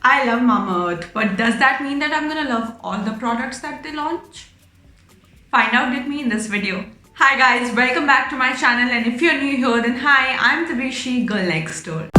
I love Mamaearth, but does that mean that I'm gonna love all the products that they launch? Find out with me in this video. Hi guys, welcome back to my channel, and if you're new here then hi, I'm Tabishi Girl Next Door.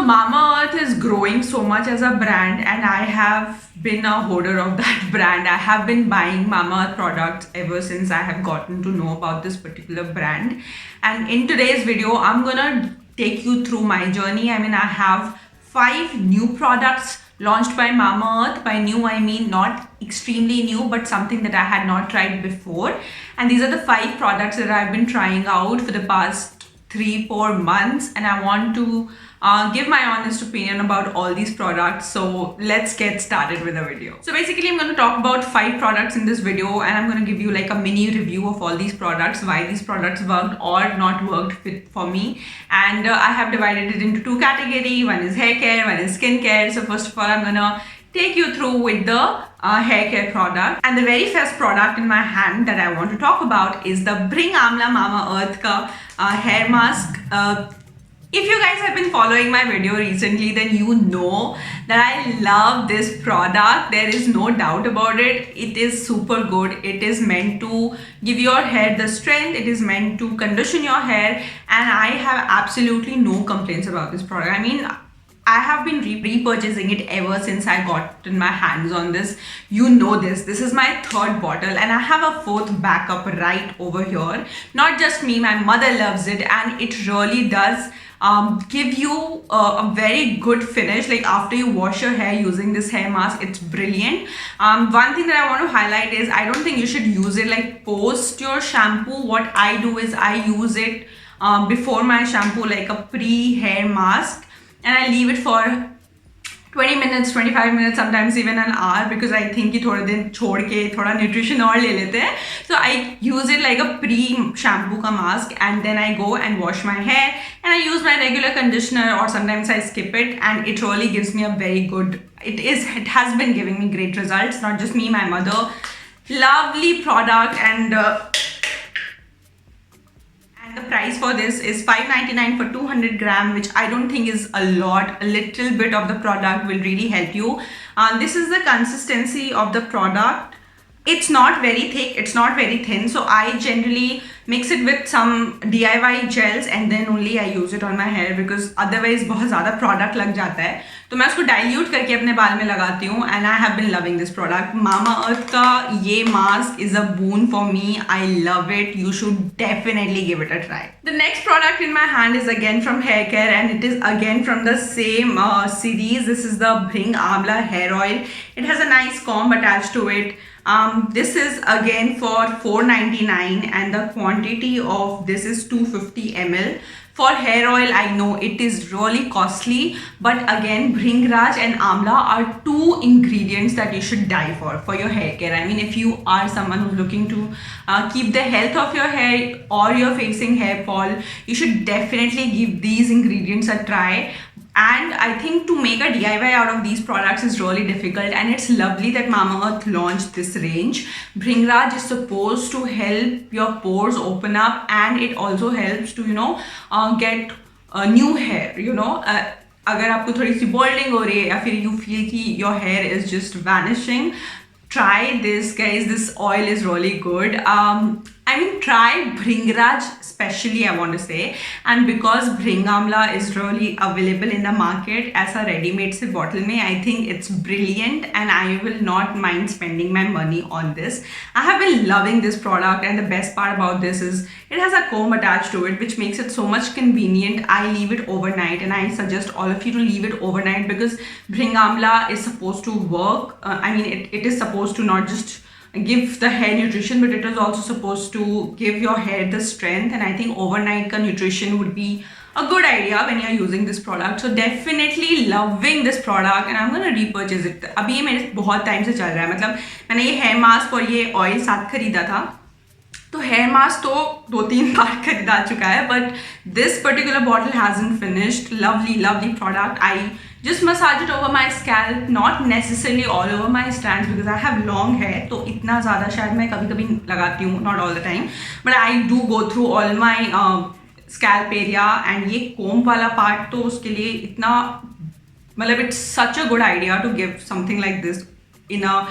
Mamaearth is growing so much as a brand, and I have been a holder of that brand. I have been buying Mamaearth products ever since I have gotten to know about this particular brand. And in today's video, I'm gonna take you through my journey. I have 5 new products launched by Mamaearth. By new, I mean not extremely new, but something that I had not tried before. And these are the 5 products that I've been trying out for the past 3-4 months, and I want to give my honest opinion about all these products. So let's get started with the video. So basically I'm going to talk about 5 products in this video, and I'm going to give you like a mini review of all these products, why these products worked or not worked for me. And I have divided it into 2 categories. One is hair care, one is skin care. So first of all, I'm going to take you through with the hair care product. And the very first product in my hand that I want to talk about is the Bhring Amla Mamaearth ka hair mask. If you guys have been following my video recently, then you know that I love this product. There is no doubt about it. It is super good. It is meant to give your hair the strength. It is meant to condition your hair, and I have absolutely no complaints about this product. I have been repurchasing it ever since I got in my hands on this. You know this. This is my 3rd bottle, and I have a 4th backup right over here. Not just me, my mother loves it, and it really does give you a very good finish. Like after you wash your hair using this hair mask, it's brilliant. One thing that I want to highlight is I don't think you should use it like post your shampoo. What I do is I use it before my shampoo, like a pre-hair mask, and I leave it for 20 minutes, 25 minutes, sometimes even an hour, because I think कि थोड़े दिन छोड़ के थोड़ा nutrition और ले लेते हैं. So I use it like a pre-shampoo का mask, and then I go and wash my hair, and I use my regular conditioner, or sometimes I skip it, and it really gives me a very good, it has been giving me great results. Not just me, my mother. Lovely product, and the price for this is $5.99 for 200 gram, which I don't think is a lot. A little bit of the product will really help you. This is the consistency of the product. It's not very thick, it's not very thin, so I generally mix it with some DIY gels and then only I use it on my hair, because otherwise बहुत ज़्यादा product लग जाता है. तो मैं उसको dilute करके अपने बाल में लगाती हूँ, and I have been loving this product. Mamaearth का ये mask is a boon for me. I love it. You should definitely give it a try. The next product in my hand is again from hair care, and it is again from the same series. This is the Bhring Amla hair oil. It has a nice comb attached to it. This is again for $4.99, and the quantity of this is 250 ml. For hair oil, I know it is really costly, but again, Bhring Raj and Amla are 2 ingredients that you should die for your hair care. If you are someone who's looking to keep the health of your hair, or you're facing hair fall, you should definitely give these ingredients a try. And I think to make a DIY out of these products is really difficult, and it's lovely that Mamaearth launched this range. Bhring Raj is supposed to help your pores open up, and it also helps to get new hair. अगर आपको थोड़ी सी balding हो रही है, या फिर you feel कि your hair is just vanishing, try this, guys. This oil is really good. Try Bhring Raj especially, I want to say, and because Bhring Amla is really available in the market as a ready-made se bottle mein, I think it's brilliant, and I will not mind spending my money on this. I have been loving this product, and the best part about this is it has a comb attached to it, which makes it so much convenient. I leave it overnight, and I suggest all of you to leave it overnight, because Bhring Amla is supposed to work. It is supposed to not just give the hair nutrition, but it is also supposed to give your hair the strength, and I think overnight ka nutrition would be a good idea when you're using this product. So definitely loving this product, and I'm gonna repurchase it. अभी ये मेरे बहुत time से चल रहा है. मैंने ये हेयर मास्क और ये ऑयल साथ खरीदा था, तो हेयर मास्क तो 2-3 बार खरीदा चुका है, but this particular bottle hasn't finished. Lovely product. I just massage it over my scalp, not necessarily all over my strands because I have long hair, तो इतना ज़्यादा शायद मैं कभी कभी लगाती हूँ, not all the time, but I do go through all my scalp area. and ये comb वाला part तो उसके लिए इतना मतलब it's such a good idea to give something like this in a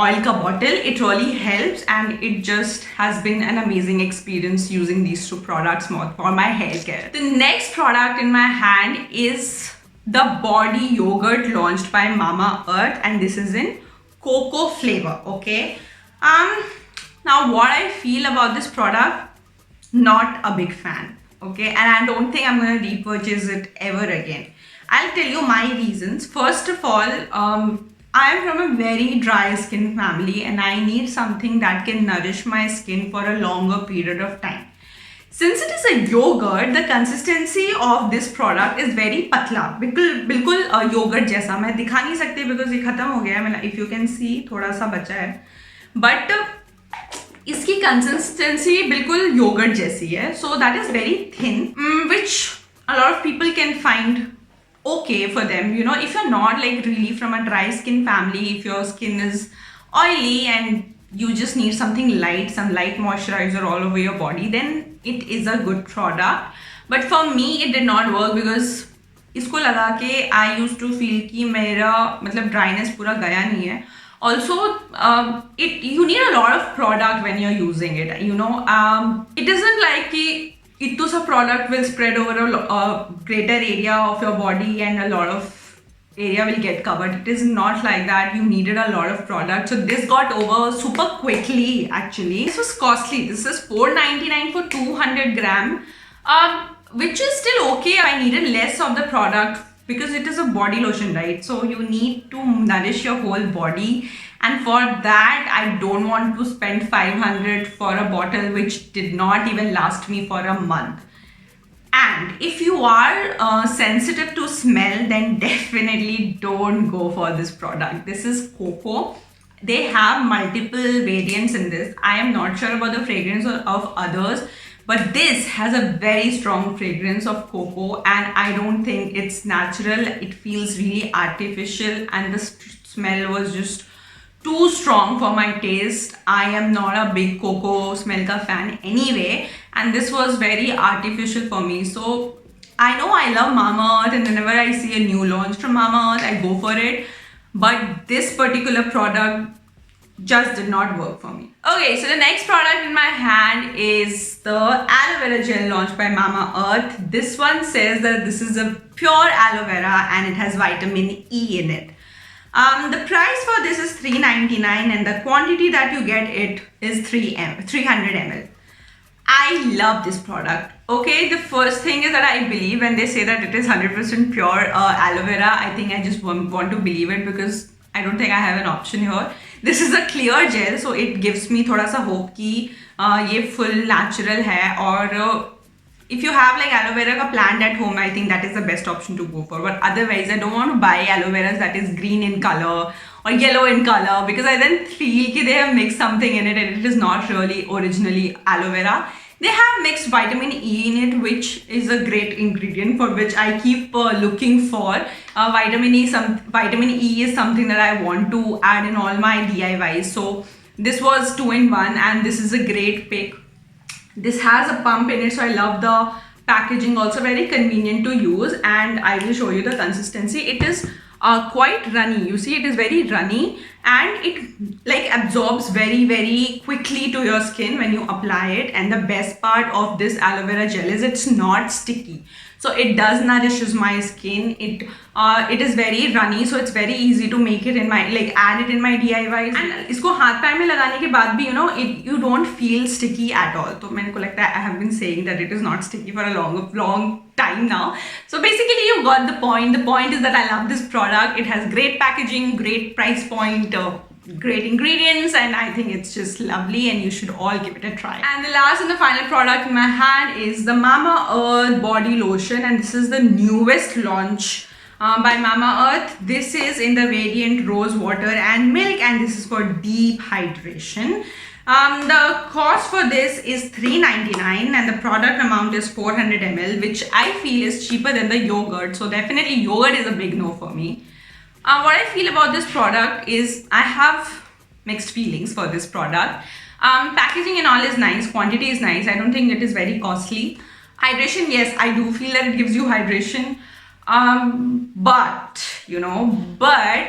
oil ka bottle. It really helps and it just has been an amazing experience using these two products for my hair care. The next product in my hand is the body yogurt launched by Mamaearth, and this is in cocoa flavor. Okay, now what I feel about this product, not a big fan. Okay, and I don't think I'm going to repurchase it ever again. I'll tell you my reasons. First of all, I am from a very dry skin family and I need something that can nourish my skin for a longer period of time. Since it is a yogurt, the consistency of this product is very patla. बिल्कुल yogurt जैसा. मैं दिखा नहीं सकती because ये खत्म हो गया है. If you can see, थोड़ा सा बचा है. But इसकी consistency बिल्कुल yogurt जैसी है. So that is very thin, which a lot of people can find okay for them. You know, if you're not like really from a dry skin family, if your skin is oily and you just need something light, some light moisturizer all over your body, then it is a good product. But for me it did not work because इसको लगा के I used to feel कि मेरा मतलब dryness पूरा गया नहीं है. Also, you need a lot of product when you're using it. You know, it isn't like कि itto sa product will spread over a greater area of your body and a lot of area will get covered. It is not like that. You needed a lot of product. So this got over super quickly actually. This was costly. This is $4.99 for 200 gram, which is still okay. I needed less of the product because it is a body lotion, right? So you need to nourish your whole body. And for that, I don't want to spend 500 for a bottle which did not even last me for a month. And if you are sensitive to smell, then definitely don't go for this product. This is Coco. They have multiple variants in this. I am not sure about the fragrance of others, but this has a very strong fragrance of cocoa and I don't think it's natural. It feels really artificial and the smell was just too strong for my taste. I am not a big cocoa smell ka fan anyway, and this was very artificial for me. So I know I love Mamaearth and whenever I see a new launch from Mamaearth, I go for it. But this particular product just did not work for me. Okay, so the next product in my hand is the aloe vera gel launched by Mamaearth. This one says that this is a pure aloe vera and it has vitamin E in it. The price for this is $3.99 and the quantity that you get it is 300 ml. I love this product. Okay, the first thing is that I believe when they say that it is 100% pure aloe vera, I think I just want to believe it because I don't think I have an option here. This is a clear gel, so it gives me thoda sa hope कि ये full natural है और if you have like aloe vera ka plant at home, I think that is the best option to go for. But otherwise, I don't want to buy aloe veras that is green in color or yellow in color because I then feel that they have mixed something in it and it is not really originally aloe vera. They have mixed vitamin E in it, which is a great ingredient for which I keep looking for. Vitamin E is something that I want to add in all my DIYs. So this was 2-in-1 and this is a great pick. This has a pump in it, so I love the packaging, also very convenient to use, and I will show you the consistency. It is quite runny. You see, it is very runny and it like absorbs very quickly to your skin when you apply it. And the best part of this aloe vera gel is it's not sticky. So it does nourishes my skin. It is very runny, so it's very easy to make it in my add it in my DIYs. And इसको हाथ पैर में लगाने के बाद भी you don't feel sticky at all. तो मेरे को लगता है I have been saying that it is not sticky for a long time now. So basically you got the point. The point is that I love this product. It has great packaging, great price point, great ingredients, and I think it's just lovely and you should all give it a try. And the last and the final product in my hand is the Mamaearth body lotion, and this is the newest launch by Mamaearth. This is in the variant rose water and milk, and this is for deep hydration. The cost for this is $3.99 and the product amount is 400 ml, which I feel is cheaper than the yogurt. So definitely yogurt is a big no for me. What I feel about this product is I have mixed feelings for this product. Packaging and all is nice, quantity is nice. I don't think it is very costly. Hydration, yes, I do feel that it gives you hydration. But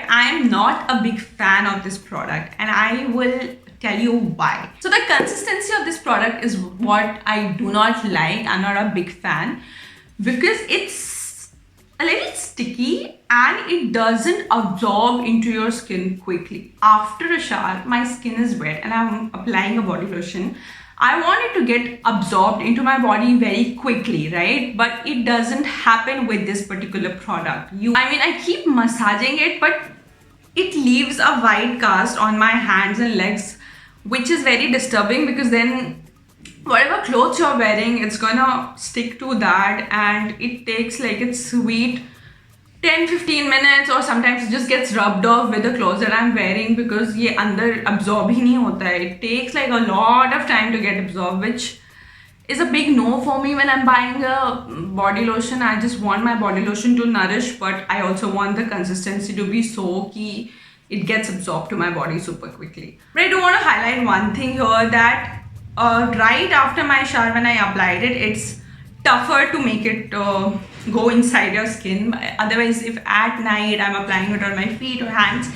I'm not a big fan of this product, and I will tell you why. So the consistency of this product is what I do not like. I'm not a big fan because it's a little sticky and it doesn't absorb into your skin quickly. After a shower, my skin is wet and I'm applying a body lotion. I want it to get absorbed into my body very quickly, right? But it doesn't happen with this particular product. I keep massaging it, but it leaves a white cast on my hands and legs, which is very disturbing because then whatever clothes you're wearing, it's gonna stick to that, and it takes like its sweet 10-15 minutes, or sometimes it just gets rubbed off with the clothes that I'm wearing because ये अंदर absorb ही नहीं होता है. It takes like a lot of time to get absorbed, which is a big no for me when I'm buying a body lotion. I just want my body lotion to nourish, but I also want the consistency to be so key it gets absorbed to my body super quickly. But I do want to highlight one thing here, that right after my shower when I applied it, it's tougher to make it go inside your skin. Otherwise, if at night I'm applying it on my feet or hands,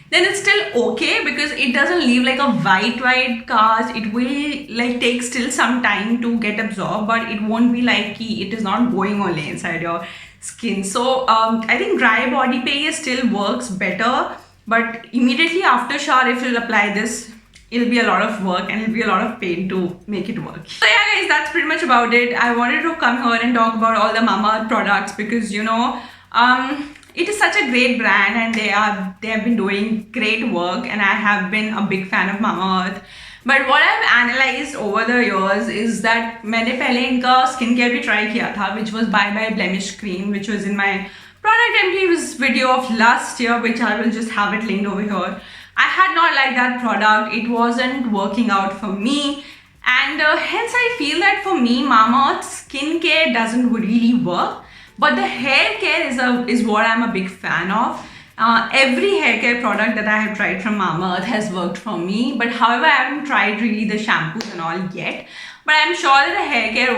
then it's still okay because it doesn't leave like a white cast. It will like take still some time to get absorbed, but it won't be like it is not going only inside your skin. So I think dry body pay still works better, but immediately after shower, if you'll apply this, it'll be a lot of work and it'll be a lot of pain to make it work. So yeah guys, that's pretty much about it. I wanted to come here and talk about all the Mamaearth products because it is such a great brand and they have been doing great work, and I have been a big fan of Mamaearth. But what I've analyzed over the years is that मैंने पहले इनका skincare भी try किया था, which was Bye Blemish Cream, which was in my product reviews video of last year, which I will just have it linked over here. I had not liked that product. It wasn't working out for me, and hence I feel that for me Mamaearth skincare doesn't really work, but the hair care is what I'm a big fan of. Every hair care product that I have tried from Mamaearth has worked for me, but however I haven't tried really the shampoos and all yet. But I'm sure that the hair care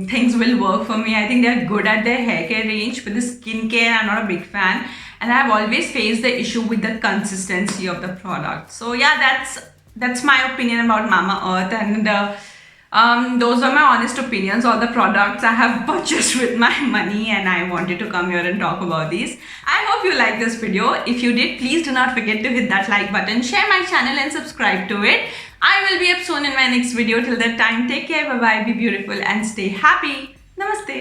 things will work for me. I think they're good at their hair care range, but the skincare I'm not a big fan. And I've always faced the issue with the consistency of the product. So yeah, that's my opinion about Mamaearth, and those are my honest opinions on the products I have purchased with my money, and I wanted to come here and talk about these. I hope you liked this video. If you did, please do not forget to hit that like button, share my channel and subscribe to it. I will be up soon in my next video. Till that time, take care, bye bye, be beautiful and stay happy. Namaste.